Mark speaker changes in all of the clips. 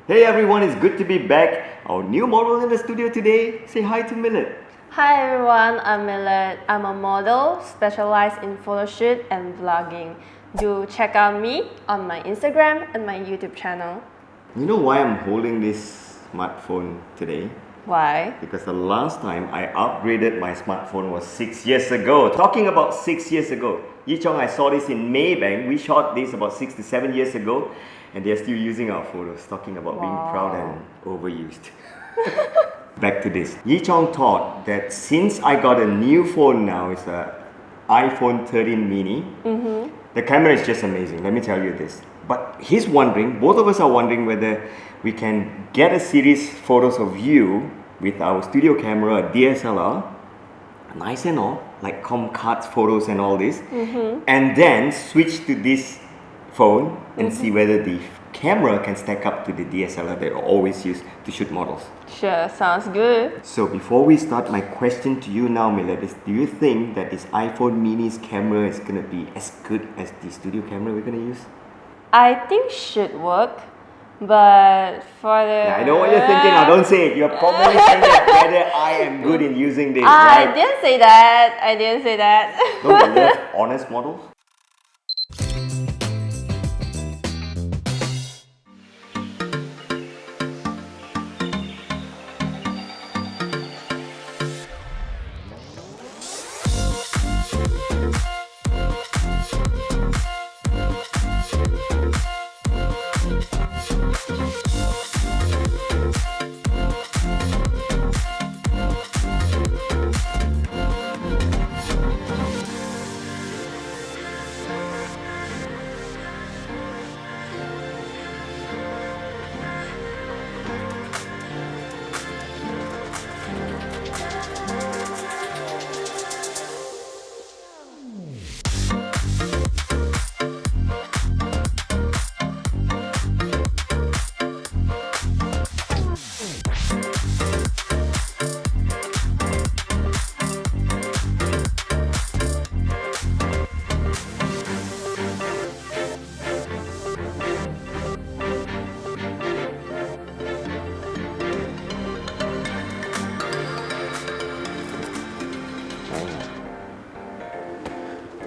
Speaker 1: Hey everyone, it's good to be back. Our new model in the studio today. Say hi to Millet.
Speaker 2: Hi everyone, I'm Millet. I'm a model specialized in photoshoot and vlogging. Do check out me on my Instagram and my YouTube channel.
Speaker 1: You know why I'm holding this smartphone today?
Speaker 2: Why?
Speaker 1: Because the last time I upgraded my smartphone was 6 years ago. Talking about 6 years ago. Yi Chong, I saw this in Maybank. We shot this about 6 to 7 years ago. And they're still using our photos. Talking about being proud and overused. Back to this. Yi Chong thought that since I got a new phone now, it's a iPhone 13 mini. The camera is just amazing, let me tell you this. But he's wondering, both of us are wondering whether we can get a series photos of you with our studio camera, a DSLR, nice and all, like cards photos and all this, and then switch to this phone and see whether the camera can stack up to the DSLR that I always use to shoot models.
Speaker 2: Sure, sounds good.
Speaker 1: So before we start, my question to you now, Millet, is do you think that this iPhone mini's camera is gonna be as good as the studio camera we're gonna use?
Speaker 2: I think should work, but for the...
Speaker 1: Yeah, I know what you're thinking, now don't say it. You're probably saying that whether I am good in using this,
Speaker 2: I
Speaker 1: right?
Speaker 2: didn't say that. I didn't say that.
Speaker 1: Don't you love honest models?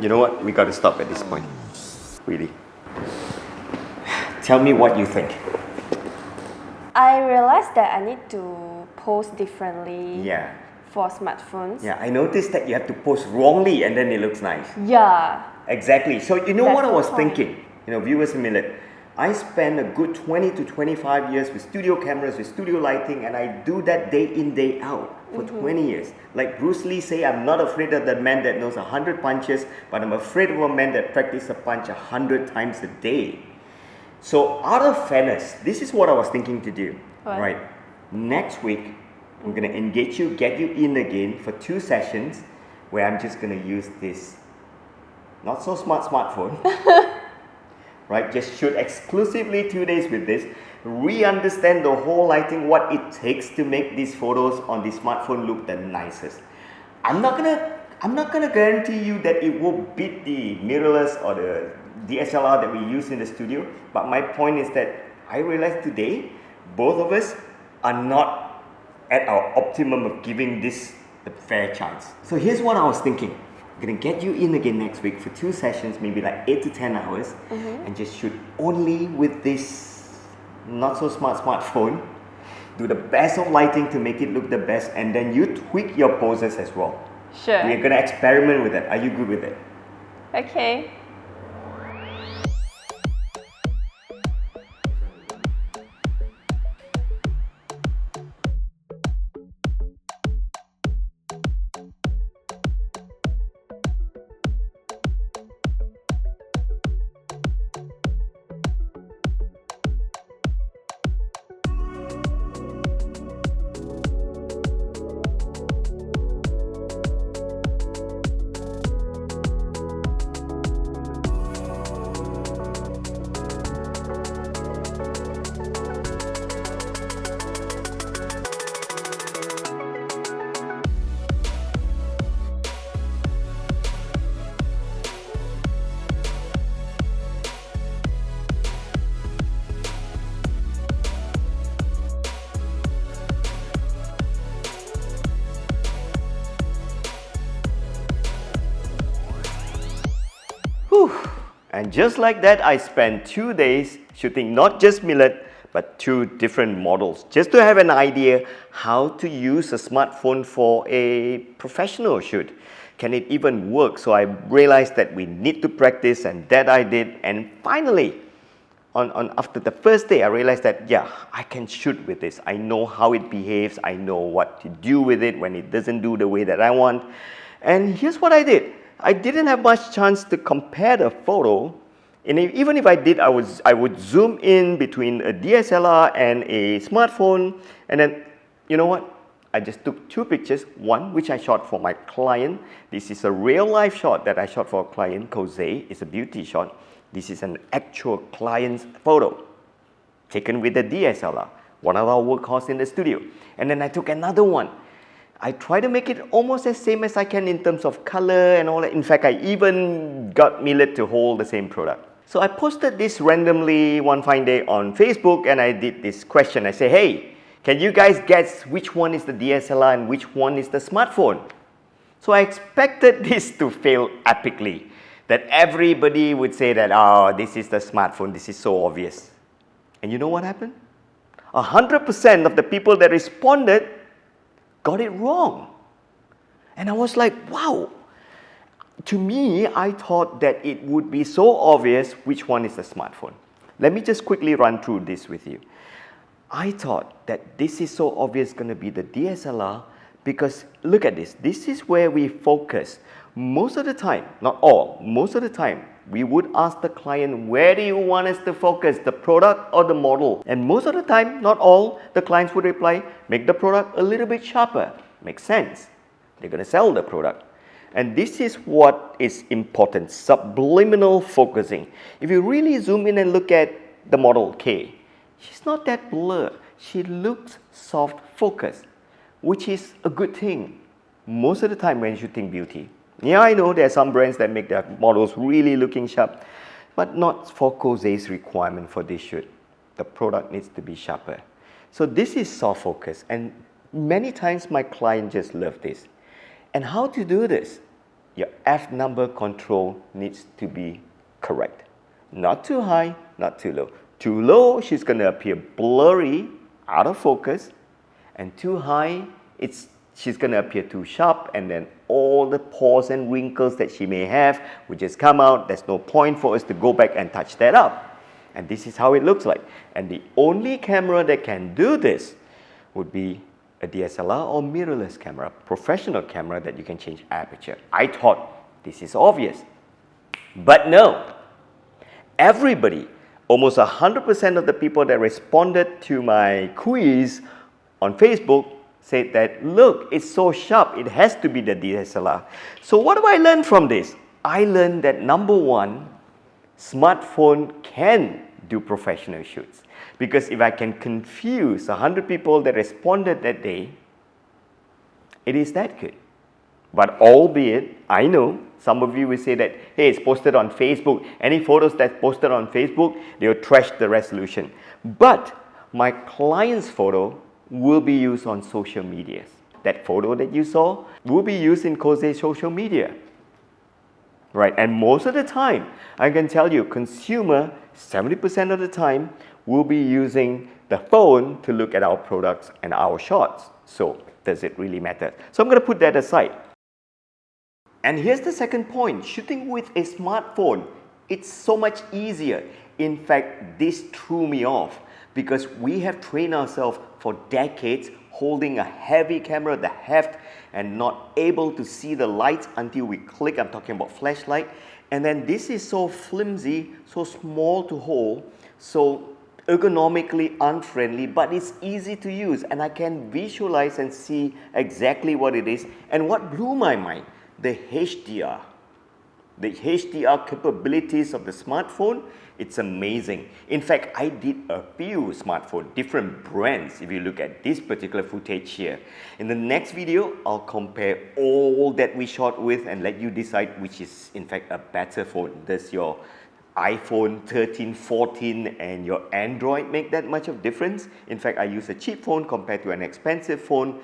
Speaker 1: You know what? We gotta stop at this point. Really. Tell me what you think.
Speaker 2: I realized that I need to pose differently
Speaker 1: Yeah.
Speaker 2: for smartphones.
Speaker 1: Yeah, I noticed that you have to pose wrongly and then it looks nice.
Speaker 2: Yeah.
Speaker 1: Exactly. So you know
Speaker 2: That's
Speaker 1: what I
Speaker 2: the
Speaker 1: was
Speaker 2: point.
Speaker 1: thinking? Viewers a minute. I spend a good 20 to 25 years with studio cameras, with studio lighting, and I do that day in, day out for 20 years. Like Bruce Lee say, I'm not afraid of the man that knows 100 punches, but I'm afraid of a man that practices a punch 100 times a day. So out of fairness, this is what I was thinking to do.
Speaker 2: What?
Speaker 1: Right. Next week, I'm gonna engage you, get you in again for 2 sessions where I'm just gonna use this not so smart smartphone. Right, just shoot exclusively 2 days with this, re-understand the whole lighting, what it takes to make these photos on the smartphone look the nicest. I'm not gonna guarantee you that it will beat the mirrorless or the DSLR that we use in the studio, but my point is that I realized today both of us are not at our optimum of giving this the fair chance. So here's what I was thinking. I'm gonna get you in again next week for 2 sessions, maybe like 8 to 10 hours, and just shoot only with this not so smart smartphone. Do the best of lighting to make it look the best, and then you tweak your poses as well.
Speaker 2: Sure.
Speaker 1: We're gonna experiment with that. Are you good with it?
Speaker 2: Okay.
Speaker 1: And just like that, I spent 2 days shooting not just Millet, but 2 different models, just to have an idea how to use a smartphone for a professional shoot. Can it even work? So I realized that we need to practice, and that I did. And finally, after the first day, I realized that, yeah, I can shoot with this. I know how it behaves. I know what to do with it when it doesn't do the way that I want. And here's what I did. I didn't have much chance to compare the photo. And even if I did, I would zoom in between a DSLR and a smartphone. And then, you know what? I just took 2 pictures. One, which I shot for my client. This is a real life shot that I shot for a client, Jose. It's a beauty shot. This is an actual client's photo taken with a DSLR, one of our workhorse in the studio. And then I took another one. I try to make it almost as same as I can in terms of color and all that. In fact, I even got Millet to hold the same product. So I posted this randomly one fine day on Facebook, and I did this question. I say, hey, can you guys guess which one is the DSLR and which one is the smartphone? So I expected this to fail epically, that everybody would say that, oh, this is the smartphone, this is so obvious. And you know what happened? 100% of the people that responded got it wrong. And I was like, wow. To me, I thought that it would be so obvious which one is the smartphone. Let me just quickly run through this with you. I thought that this is so obvious going to be the DSLR, because look at this. This is where we focus. Most of the time, not all, most of the time, we would ask the client, where do you want us to focus, the product or the model? And most of the time, not all, the clients would reply, make the product a little bit sharper. Makes sense. They're going to sell the product. And this is what is important, subliminal focusing. If you really zoom in and look at the model K, she's not that blurred. She looks soft focused, which is a good thing most of the time when shooting beauty. Yeah, I know there are some brands that make their models really looking sharp, but not for Jose's requirement for this shoot. The product needs to be sharper. So this is soft focus, and many times my client just love this. And how to do this? Your F number control needs to be correct. Not too high, not too low. Too low, she's going to appear blurry, out of focus, and too high, she's going to appear too sharp, and then all the pores and wrinkles that she may have will just come out. There's no point for us to go back and touch that up. And this is how it looks like. And the only camera that can do this would be a DSLR or mirrorless camera, professional camera that you can change aperture. I thought this is obvious. But no. Everybody, almost 100% of the people that responded to my quiz on Facebook said that, look, it's so sharp, it has to be the DSLR. So what do I learn from this? I learned that number one, smartphone can do professional shoots. Because if I can confuse 100 people that responded that day, it is that good. But albeit, I know some of you will say that, hey, it's posted on Facebook. Any photos that's posted on Facebook, they'll trash the resolution. But my client's photo will be used on social media. That photo that you saw will be used in Jose's social media. Right? And most of the time, I can tell you, consumer, 70% of the time, will be using the phone to look at our products and our shots. So, does it really matter? So I'm going to put that aside. And here's the second point. Shooting with a smartphone, it's so much easier. In fact, this threw me off because we have trained ourselves for decades holding a heavy camera, the heft, and not able to see the lights until we click. I'm talking about flashlight. And then this is so flimsy, so small to hold, so ergonomically unfriendly, but it's easy to use, and I can visualize and see exactly what it is. And what blew my mind, the HDR capabilities of the smartphone, it's amazing. In fact, I did a few smartphone, different brands, if you look at this particular footage here. In the next video, I'll compare all that we shot with and let you decide which is in fact a better phone. Does your iPhone 13, 14 and your Android make that much of difference? In fact, I use a cheap phone compared to an expensive phone.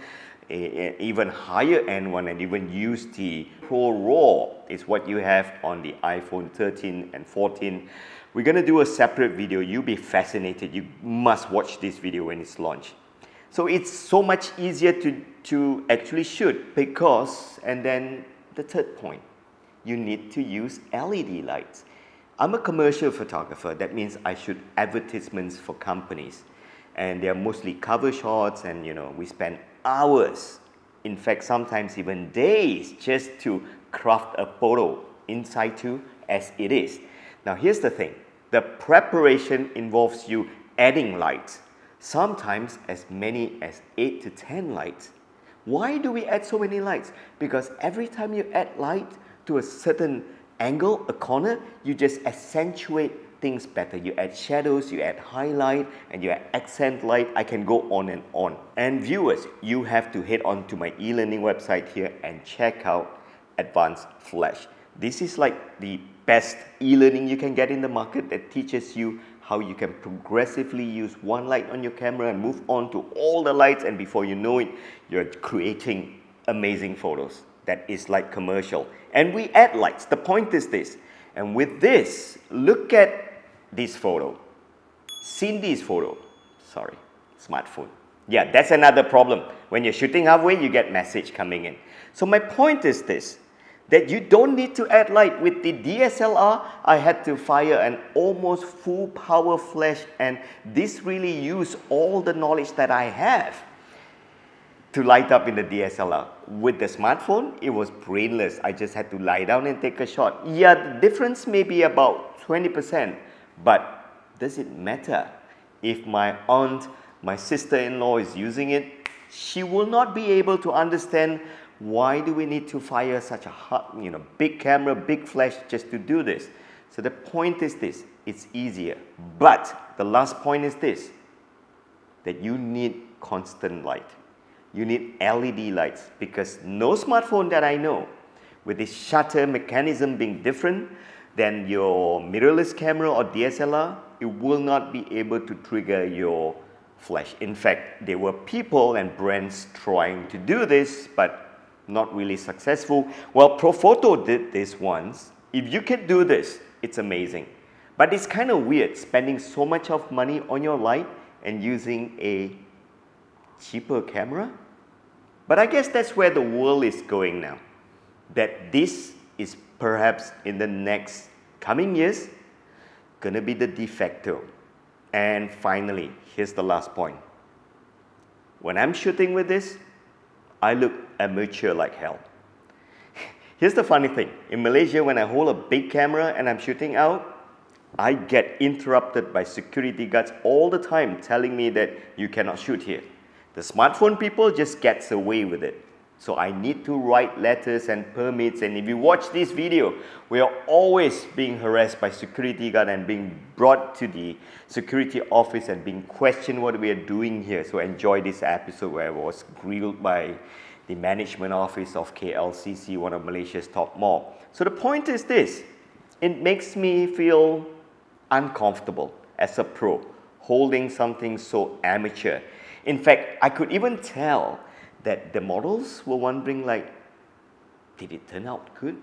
Speaker 1: even higher end one, and even use the Pro RAW is what you have on the iPhone 13 and 14. We're going to do a separate video. You'll be fascinated. You must watch this video when it's launched. So it's so much easier to actually shoot because, and then the third point, you need to use LED lights. I'm a commercial photographer. That means I shoot advertisements for companies. And they're mostly cover shots, and we spend hours, in fact sometimes even days, just to craft a photo in situ as it is. Now here's the thing, the preparation involves you adding lights, sometimes as many as 8 to 10 lights. Why do we add so many lights? Because every time you add light to a certain angle, a corner, you just accentuate things better. You add shadows, you add highlight, and you add accent light. I can go on and on. And viewers, you have to head on to my e-learning website here and check out Advanced Flash. This is like the best e-learning you can get in the market that teaches you how you can progressively use one light on your camera and move on to all the lights, and before you know it, you're creating amazing photos. That is like commercial. And we add lights. The point is this. And with this, look at this photo. Cindy's photo. Sorry, smartphone. Yeah, that's another problem. When you're shooting halfway, you get message coming in. So my point is this, that you don't need to add light. With the DSLR, I had to fire an almost full power flash, and this really used all the knowledge that I have to light up in the DSLR. With the smartphone, it was brainless. I just had to lie down and take a shot. Yeah, the difference may be about 20%, but does it matter? If my aunt, my sister-in-law is using it, she will not be able to understand why do we need to fire such a hot, big camera, big flash just to do this. So the point is this, it's easier. But the last point is this, that you need constant light. You need LED lights, because no smartphone that I know, with the shutter mechanism being different than your mirrorless camera or DSLR, it will not be able to trigger your flash. In fact, there were people and brands trying to do this, but not really successful. Well, Profoto did this once. If you can do this, it's amazing. But it's kind of weird spending so much of money on your light and using a cheaper camera. But I guess that's where the world is going now. That this is perhaps in the next coming years gonna be the de facto. And finally, here's the last point. When I'm shooting with this, I look amateur like hell. Here's the funny thing. In Malaysia, when I hold a big camera and I'm shooting out, I get interrupted by security guards all the time telling me that you cannot shoot here. The smartphone people just gets away with it. So I need to write letters and permits, and if you watch this video, we are always being harassed by security guard and being brought to the security office and being questioned what we are doing here. So enjoy this episode where I was grilled by the management office of KLCC, one of Malaysia's top mall. So the point is this, it makes me feel uncomfortable as a pro, holding something so amateur. In fact, I could even tell that the models were wondering like, did it turn out good?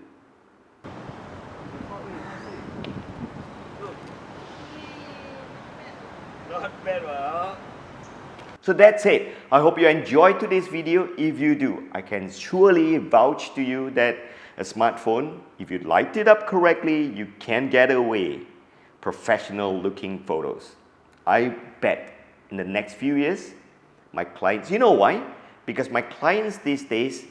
Speaker 1: Not bad, huh? So that's it. I hope you enjoyed today's video. If you do, I can surely vouch to you that a smartphone, if you light it up correctly, you can get away professional looking photos. I bet in the next few years, my clients, you know why? Because my clients these days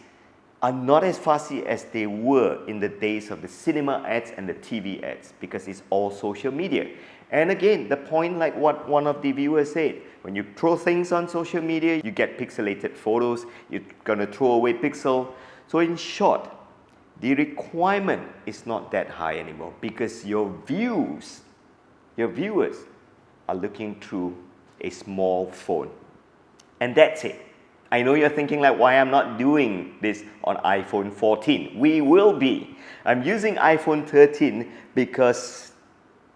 Speaker 1: are not as fussy as they were in the days of the cinema ads and the TV ads, because it's all social media. And again, the point like what one of the viewers said, when you throw things on social media, you get pixelated photos, you're gonna throw away pixel. So in short, the requirement is not that high anymore, because your viewers are looking through a small phone. And that's it. I know you're thinking like, why I'm not doing this on iPhone 14. We will be. I'm using iPhone 13 because,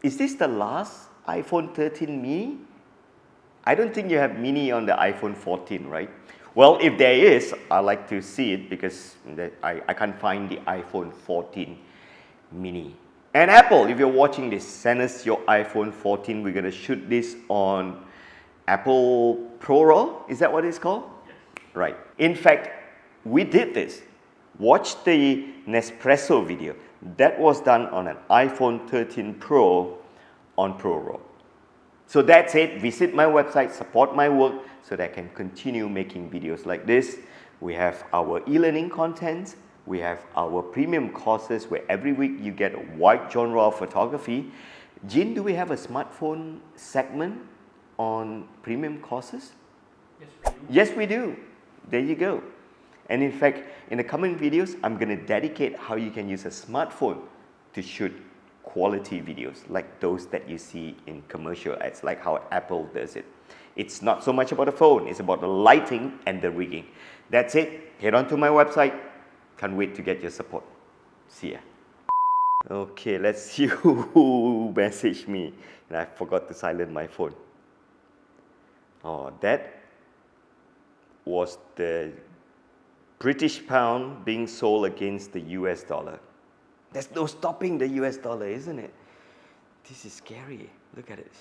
Speaker 1: is this the last iPhone 13 mini? I don't think you have mini on the iPhone 14, right? Well, if there is, I'd like to see it because I can't find the iPhone 14 mini. And Apple, if you're watching this, send us your iPhone 14. We're going to shoot this on Apple ProRAW. Is that what it's called?
Speaker 3: Yes.
Speaker 1: Right. In fact, we did this. Watch the Nespresso video. That was done on an iPhone 13 Pro on ProRAW. So that's it. Visit my website, support my work so that I can continue making videos like this. We have our e-learning content. We have our premium courses where every week you get a wide genre of photography. Jin, do we have a smartphone segment on premium courses?
Speaker 3: Yes, we do.
Speaker 1: Yes, we do. There you go. And in fact, in the coming videos, I'm going to dedicate how you can use a smartphone to shoot quality videos like those that you see in commercial ads, like how Apple does it. It's not so much about the phone, it's about the lighting and the rigging. That's it. Head on to my website. Can't wait to get your support. See ya. Okay, let's see who messaged me. And I forgot to silence my phone. Oh, that was the British pound being sold against the US dollar. There's no stopping the US dollar, isn't it? This is scary. Look at it.